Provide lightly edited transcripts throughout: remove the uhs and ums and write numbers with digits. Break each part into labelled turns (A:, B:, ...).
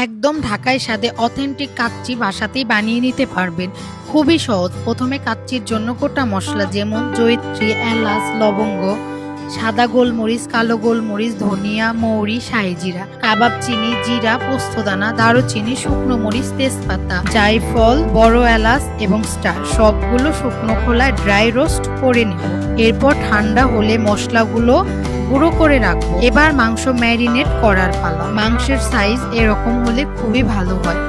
A: একদম ঢাকায় স্বাদে অথেন্টিক কাচ্চি বাসাতেই বানিয়ে নিতে পারবেন। খুবই সহজ। প্রথমে কাচ্চির জন্য গোটা মশলা যেমন জয়িত্রী, এলাচ, লবঙ্গ, সাদা গোলমরিচ, কালো গোলমরিচ, ধনিয়া, মৌরি, শাহি জিরা, কাবাব চিনি, জিরা, পোস্তদানা, দারুচিনি, শুকনো মরিচ, তেজপাতা, জায়ফল, বড় এলাচ এবং স্টার সবগুলো শুকনো খোলায় ড্রাই রোস্ট করে নেব। এরপর ঠান্ডা হলে মশলাগুলো গুঁড়ো করে রাখবো। এবার মাংস ম্যারিনেট করার পালা। মাংসের সাইজ এরকম হলে খুবই ভালো হয়।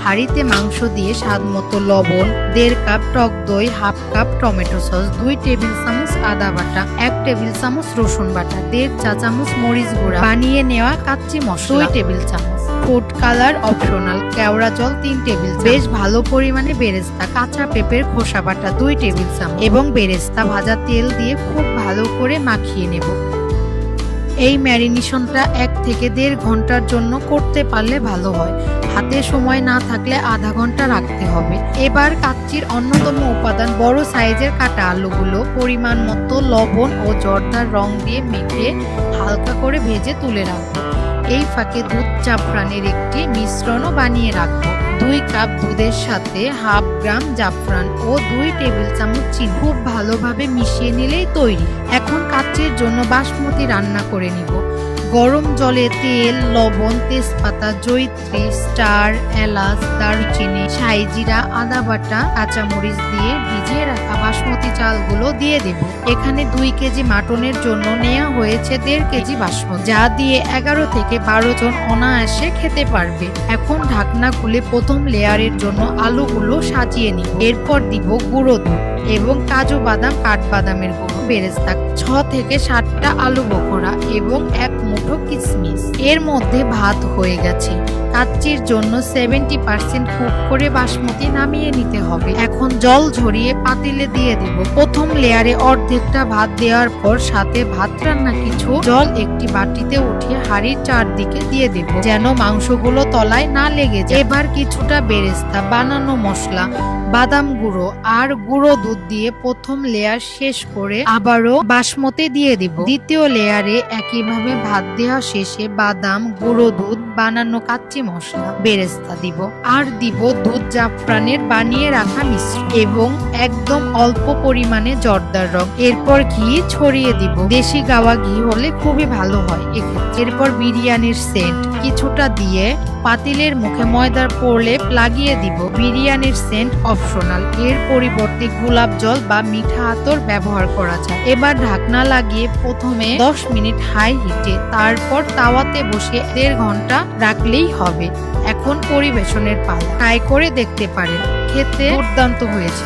A: হাঁড়িতে মাংস দিয়ে স্বাদ মতো লবণ, 1.5 কাপ টক দই, 1/2 কাপ টমেটো সস, 2 টেবিল চামচ আদা বাটা, 1 টেবিল চামচ রসুন বাটা, 1.5 চা চামচ মরিচ গুঁড়া, বানিয়ে নেওয়া কাচ্চি মশলা 2 টেবিল চামচ, ফুড কালার অপশনাল, কেওড়া জল 3 টেবিল চামচ, বেশ ভালো পরিমাণে বেরেস্তা, কাঁচা পেঁপের খোসা বাটা 2 টেবিল চামচ এবং বেরেস্তা ভাজা তেল দিয়ে খুব ভালো করে মাখিয়ে নেব। এই ম্যারিনেশনটা 1 থেকে 1.5 ঘন্টার জন্য করতে পারলে ভালো হয়। হাতে সময় না থাকলে আধা ঘন্টা রাখতে হবে। এবার কাচ্চির অন্যতম উপাদান বড় সাইজের কাটা আলুগুলো পরিমাণ মতো লবণ ও জর্দার রং দিয়ে মেখে হালকা করে ভেজে তুলে রাখবো। এই ফাঁকে দুধ জাফরানের একটি মিশ্রণও বানিয়ে রাখবো। 2 কাপ দুধের সাথে 1/2 গ্রাম জাফরান ও 2 টেবিল চামচ চিনি খুব ভালোভাবে মিশিয়ে নিলেই তৈরি। এখন কাচ্চির জন্য বাসমতি রান্না করে নিব। গরম জলে তেল, লবণ, তেজপাতা, জয়িত্রী, স্টার, এলাচ, দারুচিনি, শাহি জিরা, আদা বাটা, কাঁচামরিচ দিয়ে ভিজিয়ে রাখা বাসমতি চালগুলো দিয়ে দেব। এখানে 2 কেজি মাটনের জন্য নেওয়া হয়েছে 1.5 কেজি বাসমতি, যা দিয়ে 11 থেকে 12 জন অনায়াসে খেতে পারবে। এখন ঢাকনা খুলে প্রথম লেয়ারের জন্য আলুগুলো সাজিয়ে নিব। এরপর দিব গুঁড়ো দুধ এবং কাজু বাদাম, কাঠবাদামের গুঁড়ো, বেরেস্তা, 6 থেকে 7টা আলু বখরা এবং 1 মুঠো কিশমিশ। এর মধ্যে ভাত হয়ে গেছে। কাচ্চির জন্য 70% কুক করে বাসমতি নামিয়ে নিতে হবে। এখন জল ঝরিয়ে পাতিলে দিয়ে দেব। প্রথম লেয়ারে অর্ধেকটা ভাত দেওয়ার পর সাথে ভাত রান্না কিছু জল একটি বাটিতে উঠিয়ে হাঁড়ির চারদিকে দিয়ে দেব, যেন মাংসগুলো তলায় না লেগে যায়। এবার কিছুটা বেরেস্তা, বানানো মশলা, বাদাম গুঁড়ো আর গুঁড়ো দুধ দিয়ে প্রথম লেয়ার শেষ করে আবারও বাসমতি দিয়ে দিব। দ্বিতীয় লেয়ারে একইভাবে ভাত দেওয়া শেষে বাদাম, গুঁড়ো দুধ, বানানো কাচ্চি মশলা, বেরেস্তা দিব আর দিব দুধ জাফরানের বানিয়ে রাখা মিশ্রণ এবং একদম অল্প পরিমাণে জর্দার রং। এরপর ঘি ছড়িয়ে দিব। দেশি গাওয়া ঘি হলে খুবই ভালো হয় এক্ষেত্রে। এরপর বিরিয়ানির সেন্ট কিছুটা দিয়ে পাতিলের মুখে ময়দার প্রলেপ লাগিয়ে দিব। বিরিয়ানির সেন্ট অপশনাল, এর পরিবর্তে গোলাপ জল বা মিঠা আতর ব্যবহার করা যায়। এবার ঢাকনা লাগিয়ে প্রথমে 10 মিনিট হাই হিটে, তারপর তাওয়াতে বসিয়ে 1.5 ঘন্টা রাখলেই হবে। এখন পরিবেশনের পালা। ট্রাই করে দেখতে পারেন, খেতে দুর্দান্ত হয়েছে।